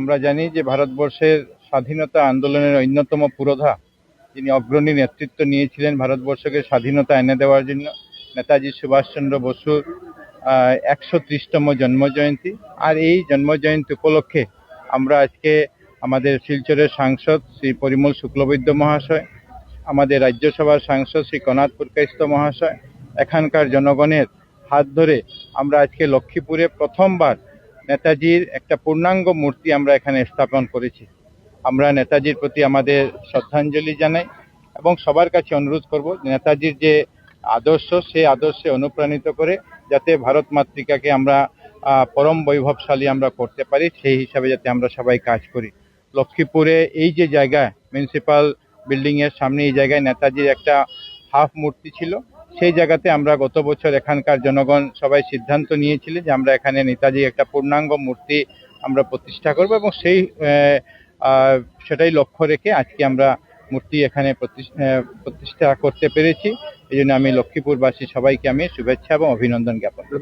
আমরা জানি যে ভারতবর্ষের স্বাধীনতা আন্দোলনের অন্যতম পুরোধা, যিনি অগ্রণী নেতৃত্ব নিয়েছিলেন ভারতবর্ষকে স্বাধীনতা এনে দেওয়ার জন্য, নেতাজি সুভাষচন্দ্র বসুর 130তম জন্মজয়ন্তী। আর এই জন্মজয়ন্তী উপলক্ষে আমরা আজকে আমাদের শিলচরের সাংসদ শ্রী পরিমল শুক্লবৈদ্য মহাশয়, আমাদের রাজ্যসভার সাংসদ শ্রী কনাথ পুরকাইস্থ মহাশয়, এখানকার জনগণের হাত ধরে আমরা আজকে লক্ষ্মীপুরে প্রথমবার নেতাজির একটা পূর্ণাঙ্গ মূর্তি আমরা এখানে স্থাপন করেছি। আমরা নেতাজির প্রতি আমাদের শ্রদ্ধাঞ্জলি জানাই এবং সবার কাছে অনুরোধ করব নেতাজির যে আদর্শ, সেই আদর্শে অনুপ্রাণিত করে যাতে ভারত মাতৃকাকে আমরা পরম বৈভবশালী আমরা করতে পারি, সেই হিসাবে যাতে আমরা সবাই কাজ করি। লক্ষ্মীপুরে এই যে জায়গায় মিউনিসিপাল বিল্ডিং এর সামনে এই জায়গায় নেতাজির একটা হাফ মূর্তি ছিল, সেই জায়গাতে আমরা গত বছর এখানকার জনগণ সবাই সিদ্ধান্ত নিয়েছিলেন যে আমরা এখানে নেতাজির একটা পূর্ণাঙ্গ মূর্তি আমরা প্রতিষ্ঠা করব এবং সেটাই লক্ষ্য রেখে আজকে আমরা মূর্তি এখানে প্রতিষ্ঠা করতে পেরেছি। এই জন্য আমি লক্ষ্মীপুরবাসী সবাইকে আমি শুভেচ্ছা এবং অভিনন্দন জ্ঞাপন করি।